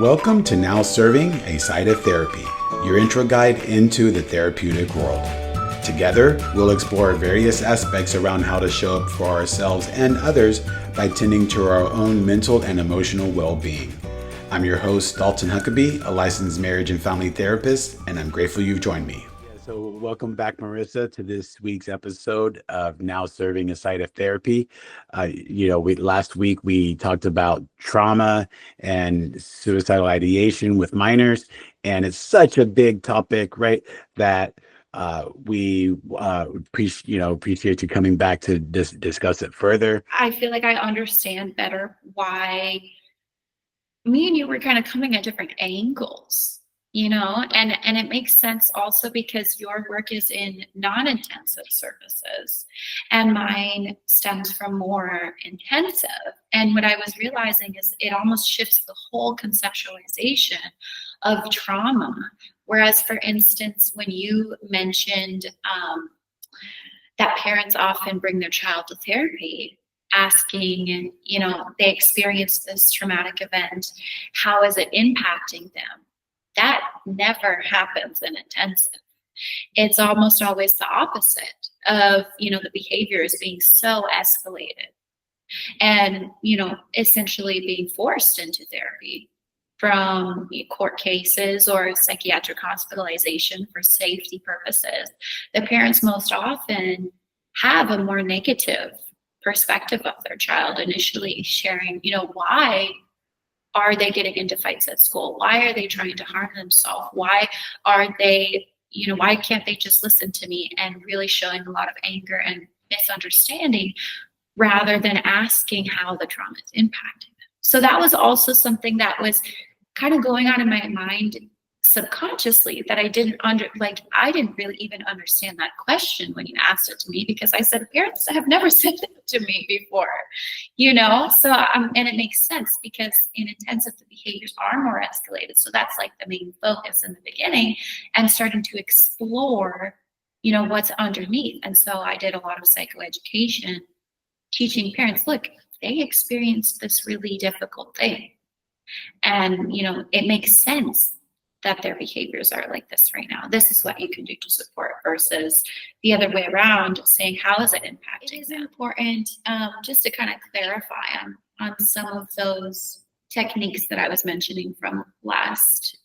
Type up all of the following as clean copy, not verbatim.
Welcome to Now Serving, a Side of Therapy, your intro guide into the therapeutic world. Together, we'll explore various aspects around how to show up for ourselves and others by tending to our own mental and emotional well-being. I'm your host, Dalton Huckabee, a licensed marriage and family therapist, and I'm grateful you've joined me. So welcome back, Marissa, to this week's episode of Now Serving a Side of Therapy. Last week we talked about trauma and suicidal ideation with minors, and it's such a big topic, right? That we appreciate you coming back to discuss it further. I feel like I understand better why me and you were kind of coming at different angles, and it makes sense also because your work is in non-intensive services and mine stems from more intensive. And what I was realizing is it almost shifts the whole conceptualization of trauma. Whereas, for instance, when you mentioned that parents often bring their child to therapy asking, and they experienced this traumatic event, how is it impacting them? That never happens in intensive. It's almost always the opposite of the behavior is being so escalated and essentially being forced into therapy from court cases or psychiatric hospitalization for safety purposes. The parents most often have a more negative perspective of their child, initially sharing, why are they getting into fights at school? Why are they trying to harm themselves? Why are they, why can't they just listen to me? And really showing a lot of anger and misunderstanding rather than asking how the trauma is impacting them. So that was also something that was kind of going on in my mind subconsciously that I didn't really even understand that question when you asked it to me, because I said, parents have never said that to me before, so and it makes sense because in intensive the behaviors are more escalated. So that's like the main focus in the beginning, and starting to explore, what's underneath. And so I did a lot of psychoeducation, teaching parents, look, they experienced this really difficult thing. And, it makes sense that their behaviors are like this right now. This is what you can do to support versus the other way around, saying, how is it impacting? It is important just to kind of clarify on some of those techniques that I was mentioning from last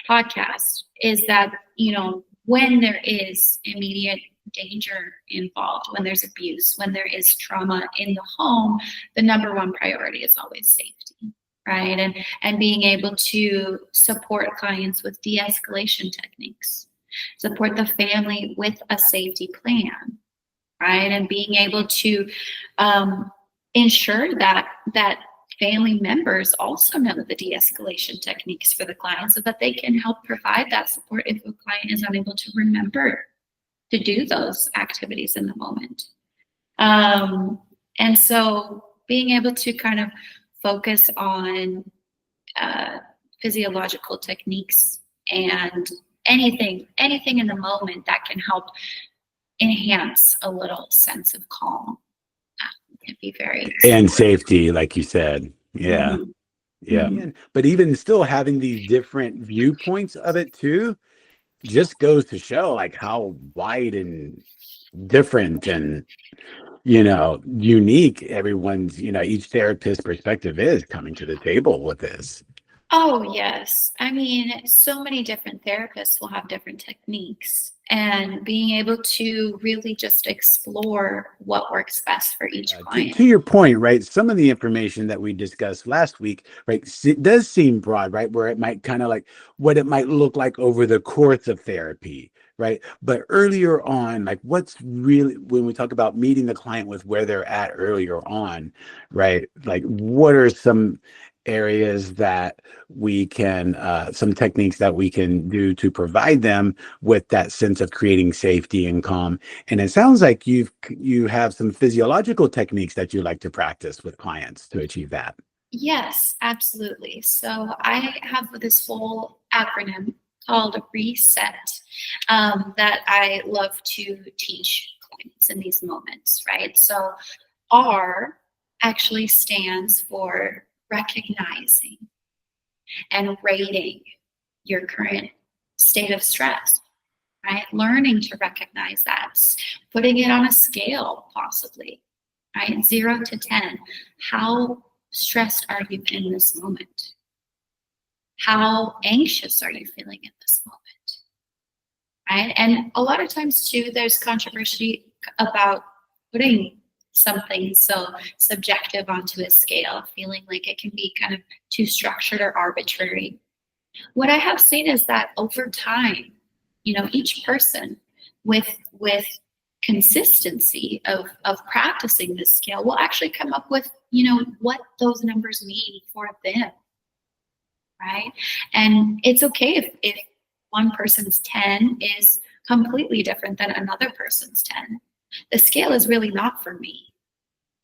podcast is that, when there is immediate danger involved, when there's abuse, when there is trauma in the home, the number one priority is always safety. Right. And being able to support clients with de-escalation techniques, support the family with a safety plan, right? And being able to ensure that family members also know the de-escalation techniques for the client so that they can help provide that support if a client is unable to remember to do those activities in the moment. And so being able to kind of focus on physiological techniques and anything in the moment that can help enhance a little sense of calm can be very and safety, like you said. Yeah. Mm-hmm. Yeah. Mm-hmm. But even still having these different viewpoints of it too, just goes to show like how wide and different and unique everyone's each therapist perspective is coming to the table with this. Oh, yes. I mean, so many different therapists will have different techniques, and being able to really just explore what works best for each client. To your point, right, some of the information that we discussed last week, right, it does seem broad, right, where it might kind of like what it might look like over the course of therapy, right? But earlier on, like what's really, when we talk about meeting the client with where they're at earlier on, right, like what are some areas that we can some techniques that we can do to provide them with that sense of creating safety and calm? And it sounds like you have some physiological techniques that you like to practice with clients to achieve that. Yes, absolutely. So I have this whole acronym called reset that I love to teach clients in these moments, right? So R actually stands for recognizing. and rating your current state of stress, right? Learning to recognize that, putting it on a scale, possibly, right? 0 to 10. How stressed are you in this moment? How anxious are you feeling in this moment? Right? And a lot of times, too, there's controversy about putting something so subjective onto a scale, feeling like it can be kind of too structured or arbitrary. What I have seen is that over time, each person with consistency of practicing this scale will actually come up with, what those numbers mean for them, right? And it's okay if one person's 10 is completely different than another person's 10. The scale is really not for me.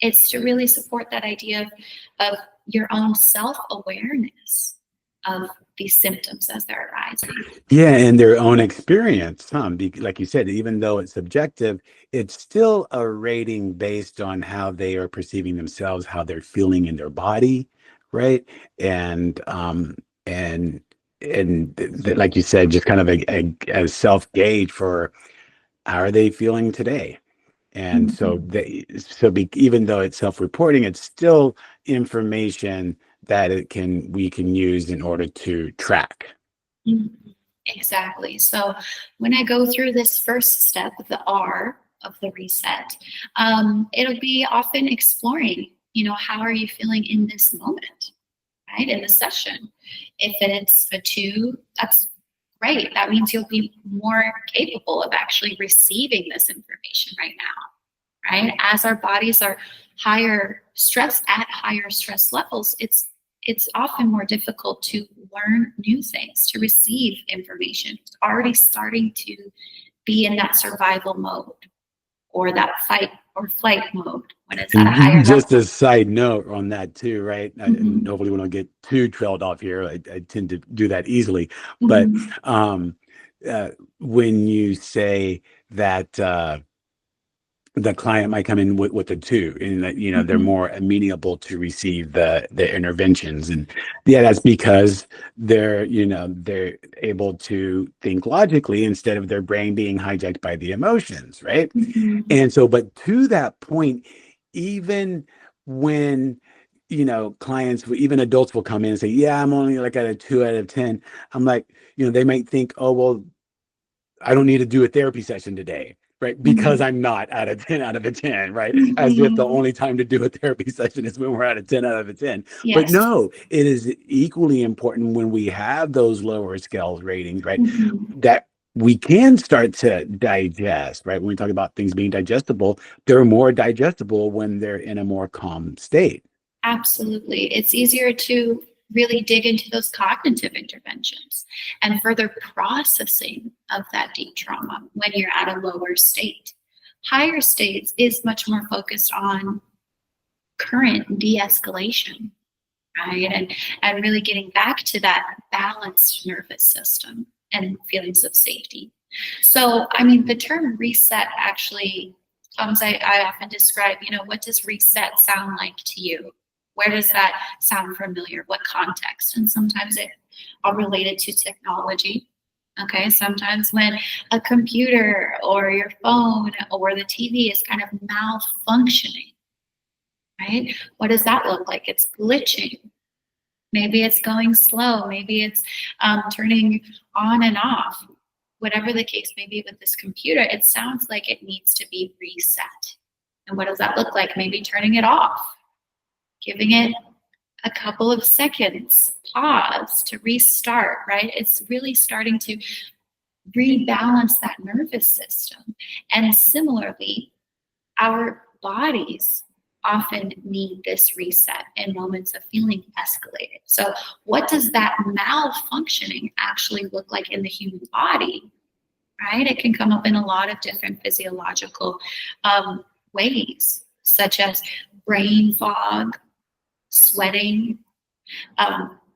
It's to really support that idea of your own self-awareness of these symptoms as they're arising. Yeah, and their own experience, like you said, even though it's subjective, it's still a rating based on how they are perceiving themselves, how they're feeling in their body, right? And and like you said, just kind of a self gauge for how are they feeling today. And so even though it's self-reporting, it's still information that we can use in order to track. Mhm. Exactly. So when I go through this first step, the R of the reset, it'll be often exploring, how are you feeling in this moment, right? In the session. If it's a 2, that's great. That means you'll be more capable of actually receiving this information right now, right? As our bodies are higher stress levels, it's often more difficult to learn new things, to receive information. It's already starting to be in that survival mode or that fight or flight mode when it's at a higher Just level. a side note on that too, right? And Mhm. hopefully we don't get too trailed off here. I tend to do that easily. But Mhm. uh, when you say that the client might come in with a 2, and that they're Mhm. more amenable to receive the interventions, and yeah, that's because they're able to think logically instead of their brain being hijacked by the emotions, right? Mhm. And so, but to that point, even when clients, even adults will come in and say, yeah, I'm only like at a 2 out of 10. I'm like, they might think, oh well, I don't need to do a therapy session today, right? Because Mhm. I'm not at a 10 out of a 10, right? As if the Mhm. only time to do a therapy session is when we're at a 10 out of a 10. But Yes. no, it is equally important when we have those lower scales ratings, right? Mhm. That we can start to digest, right? When we talk about things being digestible, they're more digestible when they're in a more calm state. Absolutely. It's easier to really dig into those cognitive interventions and further processing of that deep trauma when you're at a lower state. Higher states is much more focused on current de-escalation, right? And really getting back to that balanced nervous system and feelings of safety. So, I mean, the term reset actually comes, I often describe, what does reset sound like to you? Where does that sound familiar? What context? And sometimes I'll relate it to technology. Okay, sometimes when a computer or your phone or the TV is kind of malfunctioning, right? What does that look like? It's glitching. Maybe it's going slow. Maybe it's turning on and off. Whatever the case may be with this computer, it sounds like it needs to be reset. And what does that look like? Maybe turning it off, giving it a couple of seconds, pause to restart, right? It's really starting to rebalance that nervous system. And similarly, our bodies often need this reset in moments of feeling escalated. So, what does that malfunctioning actually look like in the human body? Right? It can come up in a lot of different physiological ways, such as brain fog, sweating,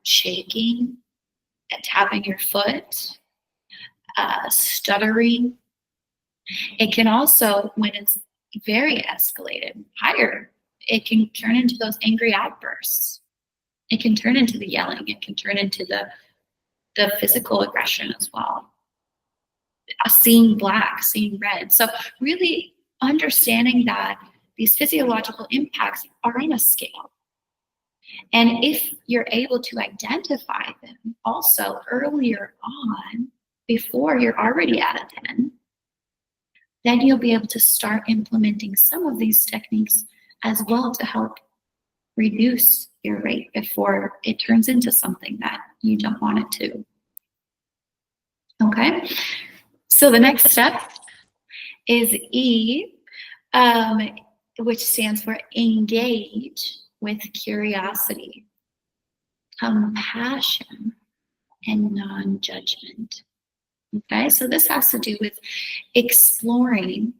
shaking, tapping your foot, stuttering. It can also, when it's very escalated, higher, it can turn into those angry outbursts. It can turn into the yelling. It can turn into the physical aggression as well. Seeing black, seeing red. So really understanding that these physiological impacts are on a scale. And if you're able to identify them also earlier on, before you're already at a 10, then you'll be able to start implementing some of these techniques as well to help reduce your rate before it turns into something that you don't want it to. Okay, so the next step is E, which stands for engage with curiosity, compassion, and non-judgment. Okay, so this has to do with exploring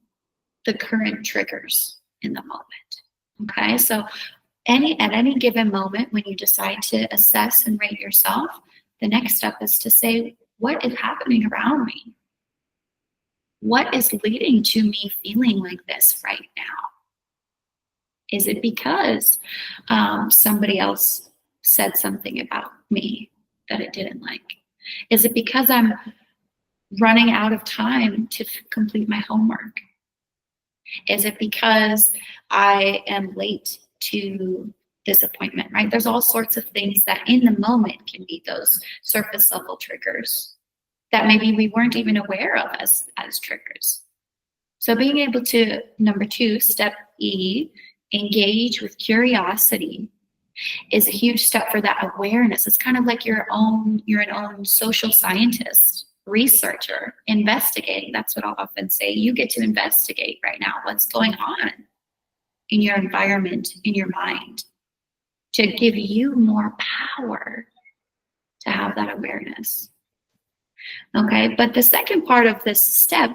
the current triggers in the moment. Okay, so at any given moment when you decide to assess and rate yourself, the next step is to say, what is happening around me? What is leading to me feeling like this right now? Is it because somebody else said something about me that it didn't like? Is it because I'm running out of time to complete my homework? Is it because I am late to this appointment, right? There's all sorts of things that in the moment can be those surface level triggers that maybe we weren't even aware of as triggers. So being able to, number 2, step E, engage with curiosity, is a huge step for that awareness. It's kind of like you're an own social scientist, researcher, investigating. That's what I'll often say. You get to investigate right now what's going on in your environment, in your mind, to give you more power to have that awareness. Okay, but the second part of this step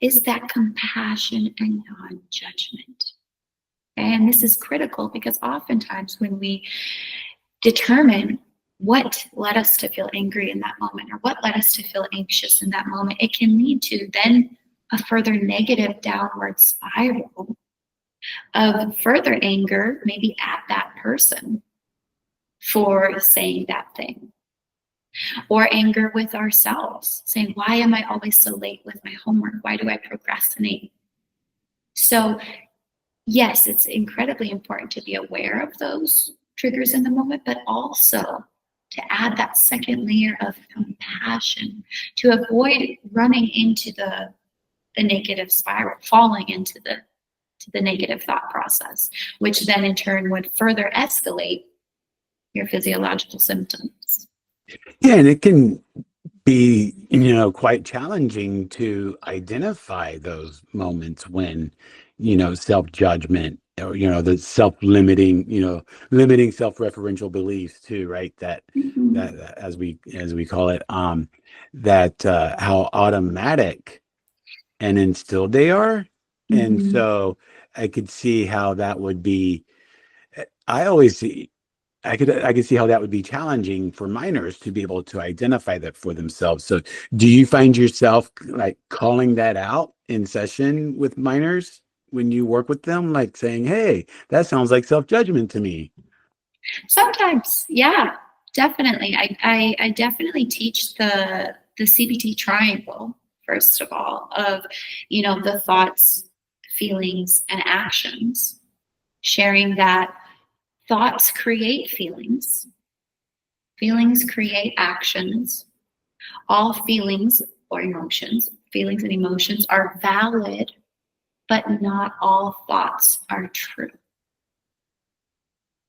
is that compassion and non-judgment. And this is critical because oftentimes when we determine what led us to feel angry in that moment or what led us to feel anxious in that moment, it can lead to then a further negative downward spiral of further anger, maybe at that person for saying that thing. Or anger with ourselves, saying, why am I always so late with my homework? Why do I procrastinate? So yes, it's incredibly important to be aware of those triggers in the moment, but also to add that second layer of compassion to avoid running into the negative spiral, falling into the negative thought process, which then in turn would further escalate your physiological symptoms. Yeah, and it can be, quite challenging to identify those moments when, self-judgment or, the self-limiting, limiting self-referential beliefs too, right? That as we call it, that how automatic and instilled they are. And so I could see how that would be. I could see how that would be challenging for minors to be able to identify that for themselves. So do you find yourself like calling that out in session with minors when you work with them, like saying, hey, that sounds like self-judgment to me? Sometimes, yeah, definitely. I definitely teach the CBT triangle, first of all, of, the thoughts, feelings, and actions, sharing that thoughts create feelings. Feelings create actions. All feelings or emotions, feelings and emotions are valid, but not all thoughts are true.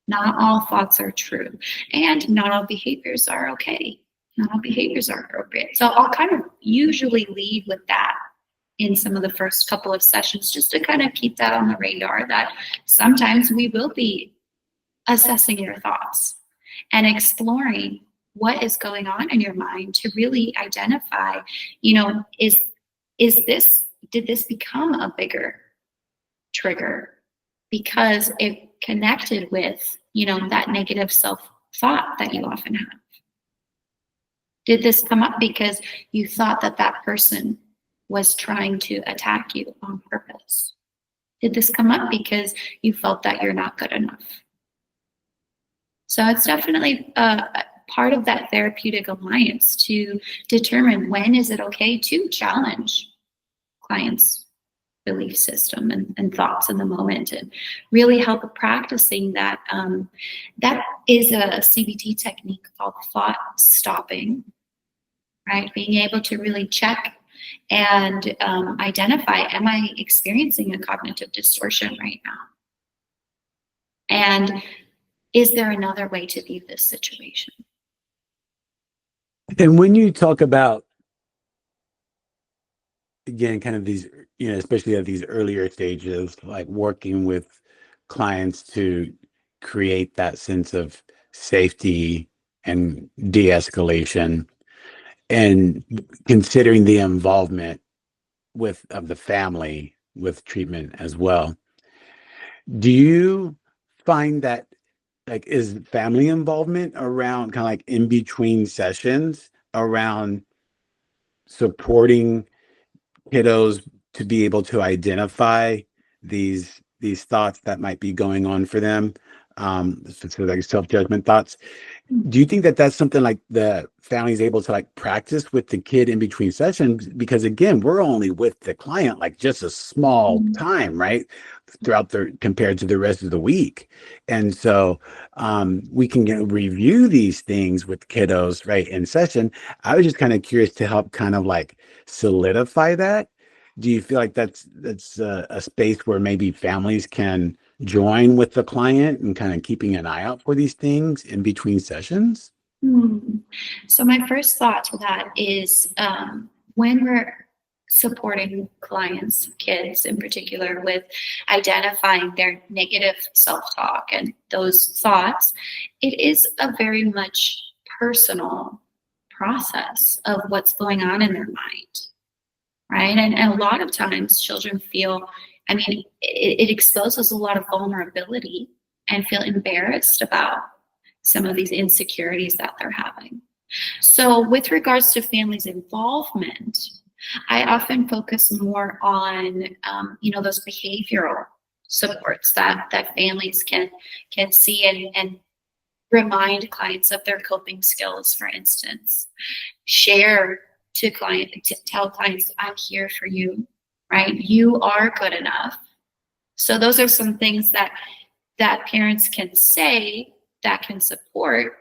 Not all thoughts are true. And not all behaviors are okay. Not all behaviors are appropriate. So I'll kind of usually lead with that in some of the first couple of sessions, just to kind of keep that on the radar, that sometimes we will be assessing your thoughts and exploring what is going on in your mind to really identify, did this become a bigger trigger because it connected with, that negative self-thought that you often have? Did this come up because you thought that person was trying to attack you on purpose? Did this come up because you felt that you're not good enough? So it's definitely a part of that therapeutic alliance to determine when is it okay to challenge clients' belief system and thoughts in the moment, and really help practicing that. That is a CBT technique called thought stopping, right? Being able to really check and identify, am I experiencing a cognitive distortion right now? And is there another way to view this situation? And when you talk about, again, kind of these, especially at these earlier stages, like working with clients to create that sense of safety and de-escalation, and considering the involvement of the family with treatment as well, do you find that, like, is family involvement around kind of like in between sessions around supporting kiddos to be able to identify these thoughts that might be going on for them, so like self-judgment thoughts? Do you think that that's something like the family is able to like practice with the kid in between sessions? Because again, we're only with the client like just a small time, right? Throughout compared to the rest of the week. And so we can review these things with kiddos, right, in session. I was just kind of curious to help kind of like solidify that. Do you feel like that's a space where maybe families can join with the client and kind of keeping an eye out for these things in between sessions? So my first thought to that is, when we're supporting clients, kids in particular, with identifying their negative self-talk and those thoughts, it is a very much personal process of what's going on in their mind, right? And a lot of times children feel, it exposes a lot of vulnerability and feel embarrassed about some of these insecurities that they're having. So with regards to families' involvement, I often focus more on, those behavioral supports that families can see and remind clients of their coping skills, for instance. To tell clients, I'm here for you, right? You are good enough. So those are some things that parents can say that can support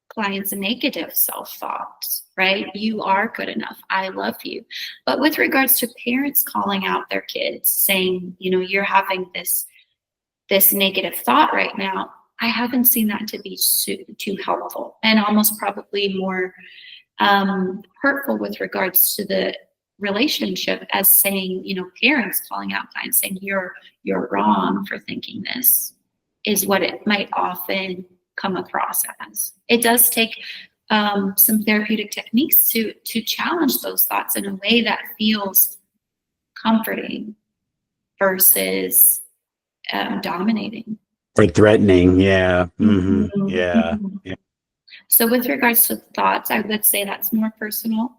clients' negative self-thoughts, right? You are good enough. I love you. But with regards to parents calling out their kids, saying, you're having this negative thought right now, I haven't seen that to be too helpful, and almost probably more hurtful with regards to the relationship, as saying, parents calling out clients saying you're wrong for thinking this, is what it might often come across as. It does take some therapeutic techniques to challenge those thoughts in a way that feels comforting versus dominating Or threatening. Yeah. Yeah. So with regards to thoughts, I would say that's more personal,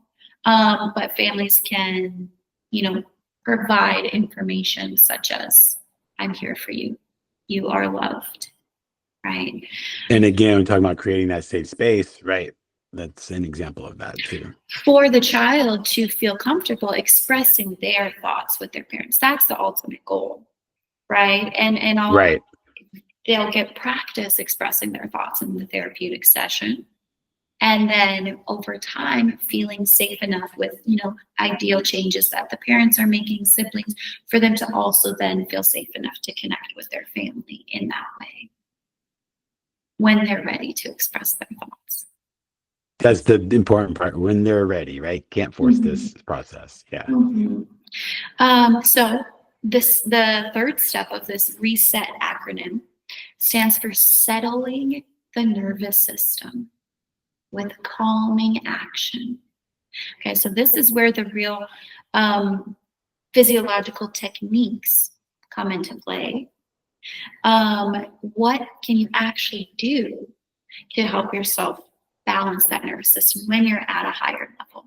but families can, provide information such as, I'm here for you. You are loved, right? And again, we're talking about creating that safe space, right? That's an example of that too. For the child to feel comfortable expressing their thoughts with their parents. That's the ultimate goal, right? And Right. they'll get practice expressing their thoughts in the therapeutic session. And then over time, feeling safe enough with, ideal changes that the parents are making, siblings, for them to also then feel safe enough to connect with their family in that way when they're ready to express their thoughts. That's the important part, when they're ready, right? Can't force this process. Yeah. So the third step of this RESET acronym stands for settling the nervous system with calming action. Okay, so this is where the real physiological techniques come into play. What can you actually do to help yourself balance that nervous system when you're at a higher level?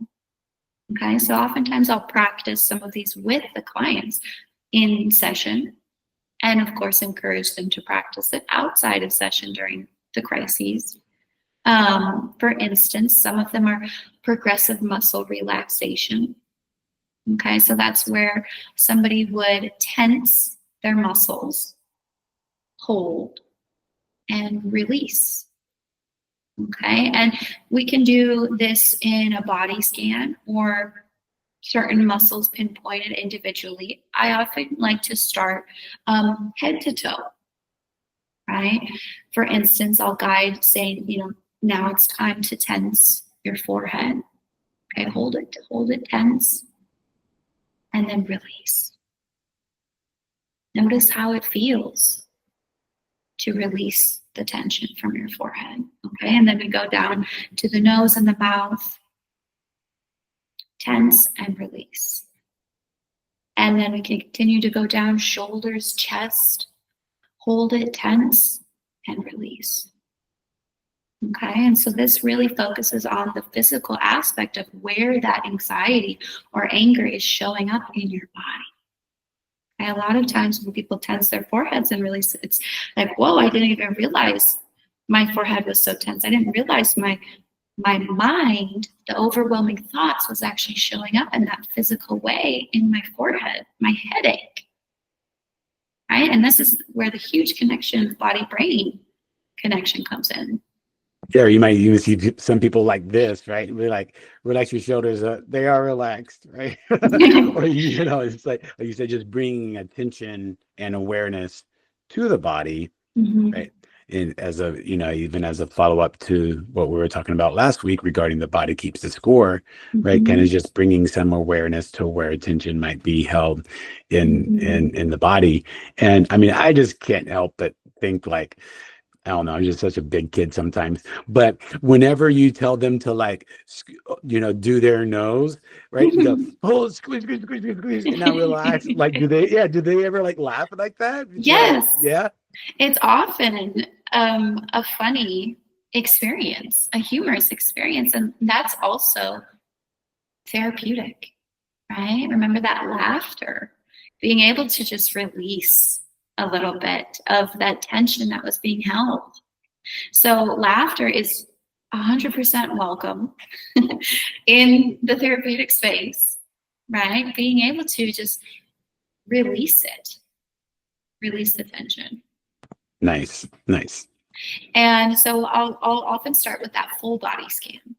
Okay, so oftentimes I'll practice some of these with the clients in session, and of course encourage them to practice it outside of session during the crises. For instance, some of them are progressive muscle relaxation. Okay, so that's where somebody would tense their muscles, hold, and release. Okay, and we can do this in a body scan or certain muscles pinpointed individually. I often like to start head to toe, right? For instance, I'll guide saying, now it's time to tense your forehead. Okay, hold it tense, and then release. Notice how it feels to release the tension from your forehead. Okay, and then we go down to the nose and the mouth, tense and release. And then we can continue to go down shoulders, chest, hold it tense and release. Okay, and so this really focuses on the physical aspect of where that anxiety or anger is showing up in your body. Okay, a lot of times when people tense their foreheads and release, it's like, whoa, I didn't even realize my forehead was so tense. I didn't realize my mind, the overwhelming thoughts, was actually showing up in that physical way in my forehead, my headache. Right? And this is where the huge connection, body-brain connection comes in. Yeah, you might even see some people like this, right? We're like, relax your shoulders. They are relaxed, right? Or it's like you said, just bringing attention and awareness to the body, right? And as a, even as a follow up to what we were talking about last week regarding the body keeps the score, right? Kind of just bringing some awareness to where attention might be held in the body. And I mean, I just can't help but think like, I don't know, I'm just such a big kid sometimes. But whenever you tell them to do their nose, right? And go, oh, squeeze, squeeze, squeeze, squeeze, squeeze, and now relax. Like, do they ever laugh like that? Yes. Yeah. It's often a funny experience, a humorous experience. And that's also therapeutic, right? Remember that laughter, being able to just release a little bit of that tension that was being held. So laughter is 100% welcome in the therapeutic space, right? Being able to just release the tension. Nice. And so I'll often start with that full body scan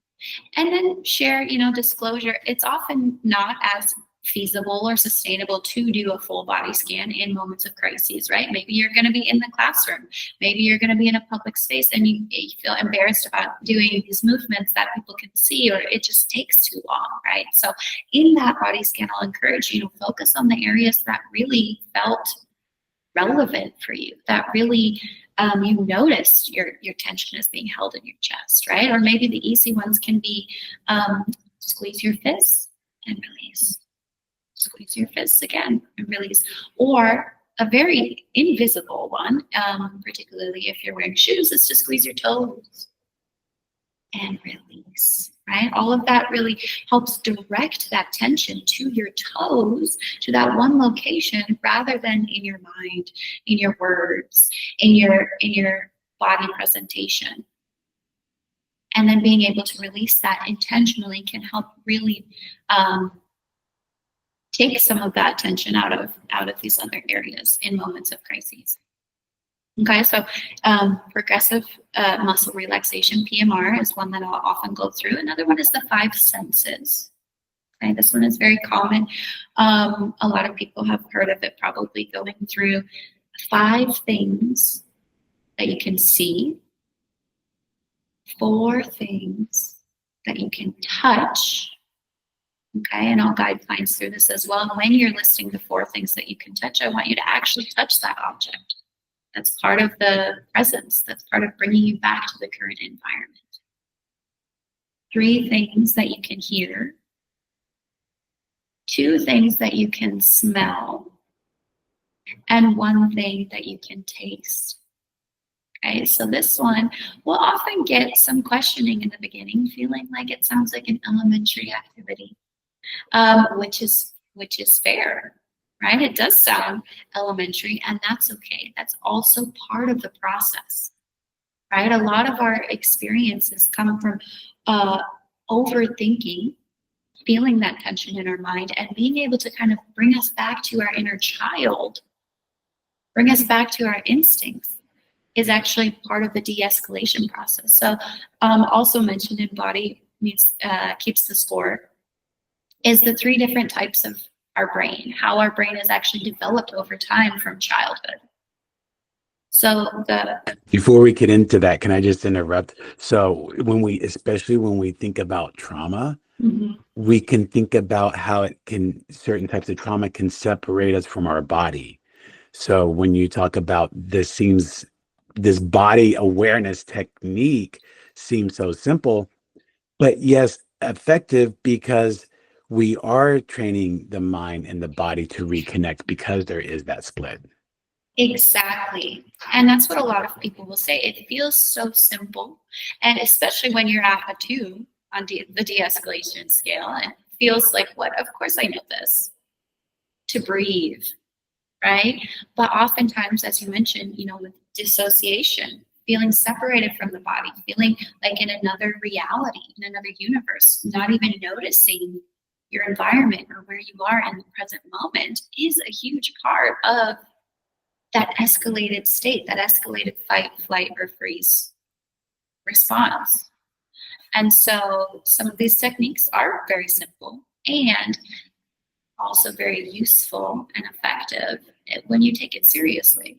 and then share, disclosure. It's often not as feasible or sustainable to do a full body scan in moments of crises, right? Maybe you're going to be in the classroom. Maybe you're going to be in a public space and you feel embarrassed about doing these movements that people can see, or it just takes too long, right? So in that body scan, I'll encourage you to focus on the areas that really felt relevant for you, that really you noticed your tension is being held in your chest, right? Or maybe the easy ones can be squeeze your fists and release. Squeeze your fists again and release. Or a very invisible one, particularly if you're wearing shoes, is to squeeze your toes and release, right? All of that really helps direct that tension to your toes, to that one location, rather than in your mind, in your words, in your body presentation. And then being able to release that intentionally can help really take some of that tension out of these other areas in moments of crises. Okay, so progressive muscle relaxation, PMR, is one that I'll often go through. Another one is the 5 senses. Okay, this one is very common. A lot of people have heard of it, probably going through 5 things that you can see, 4 things that you can touch. Okay, and I'll guide clients through this as well. And when you're listing the 4 things that you can touch, I want you to actually touch that object. That's part of the presence. That's part of bringing you back to the current environment. 3 things that you can hear. 2 things that you can smell. And 1 thing that you can taste. Okay, so this one will often get some questioning in the beginning, feeling like it sounds like an elementary activity, which is fair. Right? It does sound elementary, and that's okay. That's also part of the process. right? A lot of our experiences come from overthinking, feeling that tension in our mind, and being able to kind of bring us back to our inner child, bring us back to our instincts, is actually part of the de-escalation process. So also mentioned in Body Keeps the Score is the 3 different types of our brain, how our brain is actually developed over time from childhood. So Before we get into that, can I just interrupt? So especially when we think about trauma, we can think about how certain types of trauma can separate us from our body. So when you talk about this body awareness technique seems so simple, but yes, effective, because we are training the mind and the body to reconnect because there is that split. Exactly. And that's what a lot of people will say. It feels so simple. And especially when you're at a 2 on the de-escalation scale, and it feels like, what? Of course I know this. To breathe, right? But oftentimes, as you mentioned, with dissociation, feeling separated from the body, feeling like in another reality, in another universe, not even noticing your environment or where you are in the present moment is a huge part of that escalated state, that escalated fight, flight, or freeze response. And so some of these techniques are very simple and also very useful and effective when you take it seriously,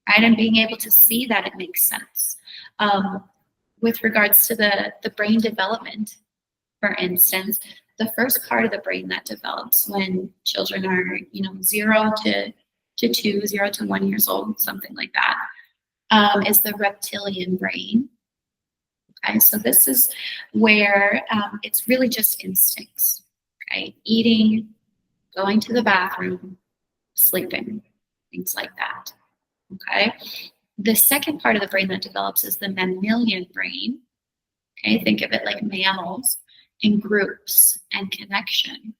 right? And being able to see that it makes sense. With regards to the brain development, for instance, the first part of the brain that develops when children are, 0 to 2, 0 to 1 years old, something like that, is the reptilian brain. Okay, so this is where it's really just instincts, okay? Eating, going to the bathroom, sleeping, things like that, okay? The second part of the brain that develops is the mammalian brain, okay? Think of it like mammals, in groups and connection,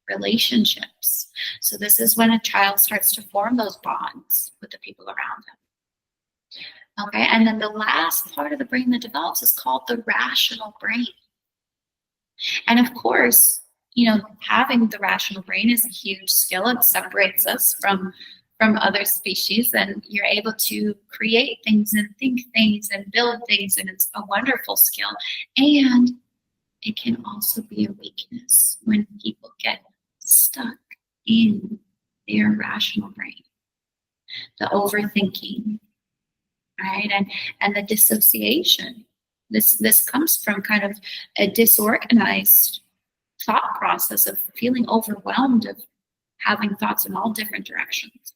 relationships. So this is when a child starts to form those bonds with the people around them. Okay, and then the last part of the brain that develops is called the rational brain. And of course, having the rational brain is a huge skill. It separates us from other species, and you're able to create things and think things and build things, and it's a wonderful skill. And it can also be a weakness when people get stuck in their rational brain, the overthinking, right? And the dissociation. This comes from kind of a disorganized thought process of feeling overwhelmed, of having thoughts in all different directions.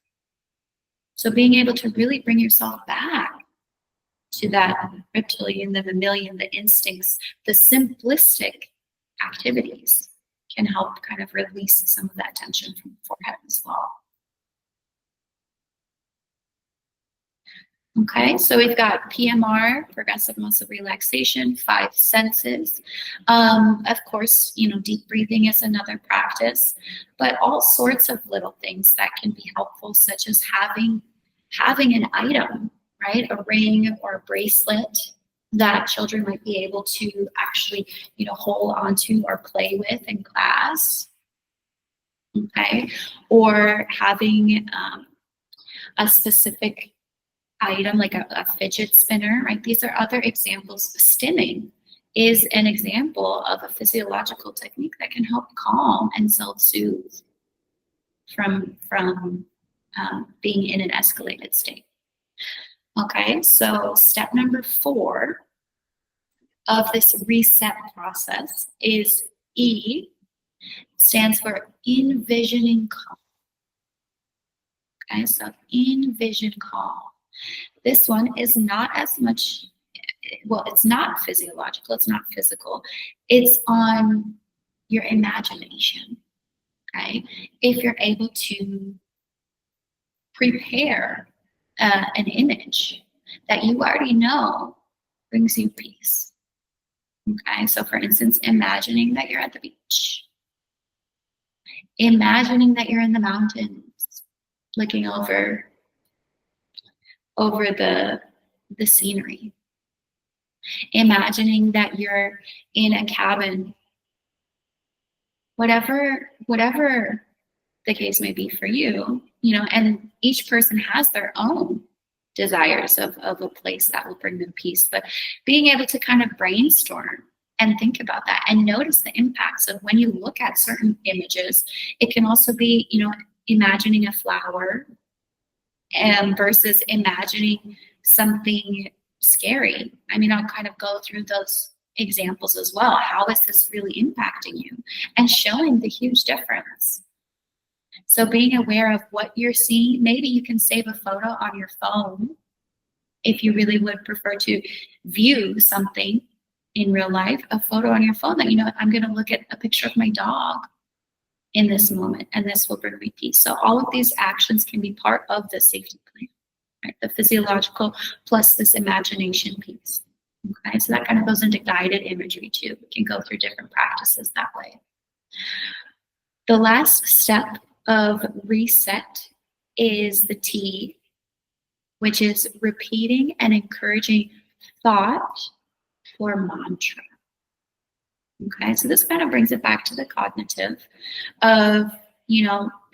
So being able to really bring yourself back to that reptilian, the mammalian, the instincts, the simplistic activities can help kind of release some of that tension from the forehead as well. Okay, so we've got PMR, Progressive Muscle Relaxation, 5 senses. Of course, deep breathing is another practice, but all sorts of little things that can be helpful, such as having an item, right? A ring or a bracelet that children might be able to actually, hold onto or play with in class. Okay, or having a specific item like a fidget spinner, right? These are other examples. Stimming is an example of a physiological technique that can help calm and self-soothe from being in an escalated state. Okay, so step number 4 of this reset process is E, stands for envisioning calm. Okay, so envision calm. This one is not as much, well, it's not physiological, it's not physical. It's on your imagination, okay? If you're able to prepare an image that you already know brings you peace, okay? So for instance, imagining that you're at the beach. Imagining that you're in the mountains, looking over the the scenery, imagining that you're in a cabin, whatever the case may be for you, and each person has their own desires of a place that will bring them peace. But being able to kind of brainstorm and think about that and notice the impacts of when you look at certain images. It can also be, imagining a flower versus imagining something scary. I mean, I'll kind of go through those examples as well. How is this really impacting you? And showing the huge difference. So being aware of what you're seeing, maybe you can save a photo on your phone if you really would prefer to view something in real life, a photo on your phone that, I'm going to look at a picture of my dog in this moment, and this will bring me peace. So all of these actions can be part of the safety plan, right? The physiological plus this imagination piece. Okay, so that kind of goes into guided imagery too. We can go through different practices that way. The last step of reset is the T, which is repeating and encouraging thought or mantra. Okay, so this kind of brings it back to the cognitive of,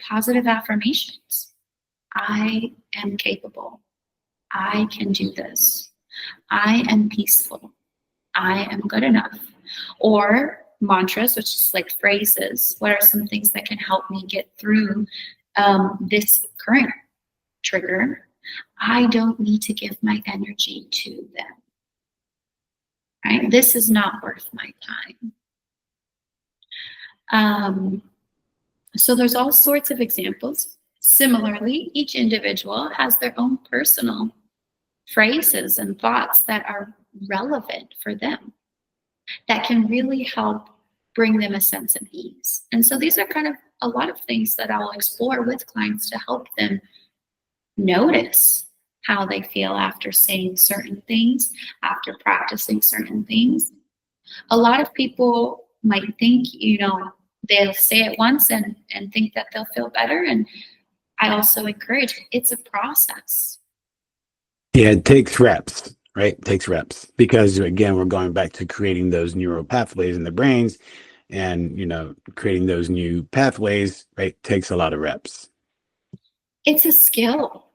positive affirmations. I am capable. I can do this. I am peaceful. I am good enough. Or mantras, which is like phrases. What are some things that can help me get through this current trigger? I don't need to give my energy to them. Right? This is not worth my time. So there's all sorts of examples. Similarly, each individual has their own personal phrases and thoughts that are relevant for them, that can really help bring them a sense of ease. And so these are kind of a lot of things that I'll explore with clients to help them notice how they feel after saying certain things, after practicing certain things. A lot of people might think, they'll say it once and think that they'll feel better. And I also encourage, it's a process. Yeah, it takes reps, right? It takes reps because, again, we're going back to creating those neural pathways in the brains, and, creating those new pathways, right, takes a lot of reps. It's a skill.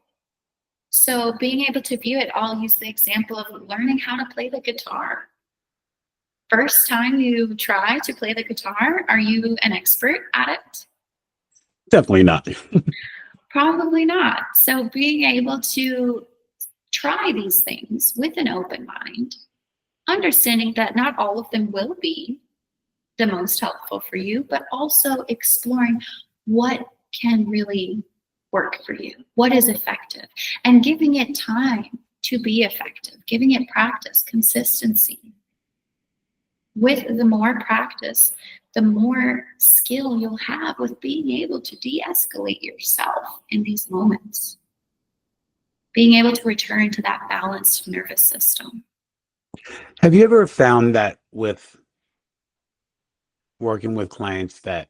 So being able to view it, I'll use the example of learning how to play the guitar. First time you try to play the guitar, are you an expert at it? Definitely not. Probably not. So being able to try these things with an open mind, understanding that not all of them will be the most helpful for you, but also exploring what can really work for you, what is effective, and giving it time to be effective, giving it practice, consistency. With the more practice, the more skill you'll have with being able to de-escalate yourself in these moments. Being able to return to that balanced nervous system. Have you ever found that with working with clients that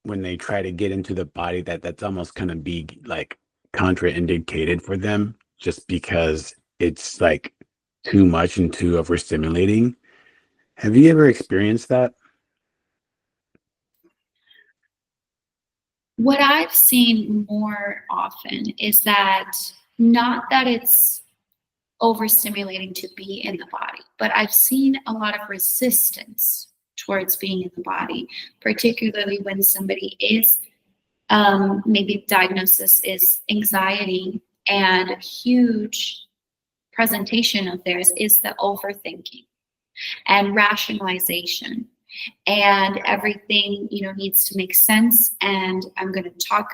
when they try to get into the body, that's almost kind of be like contraindicated for them just because it's like too much and too overstimulating? Have you ever experienced that? What I've seen more often is that not that it's overstimulating to be in the body, but I've seen a lot of resistance towards being in the body, particularly when somebody is, maybe diagnosis is anxiety, and a huge presentation of theirs is the overthinking and rationalization. And everything, needs to make sense. And I'm going to talk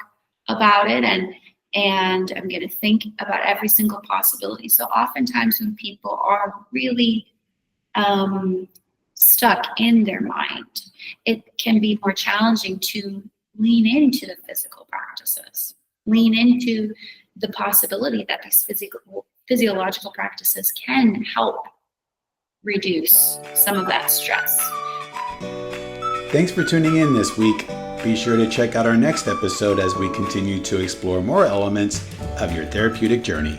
about it and I'm going to think about every single possibility. So oftentimes when people are really stuck in their mind, it can be more challenging to lean into the physical practices, lean into the possibility that these physiological practices can help reduce some of that stress. Thanks for tuning in this week. Be sure to check out our next episode as we continue to explore more elements of your therapeutic journey.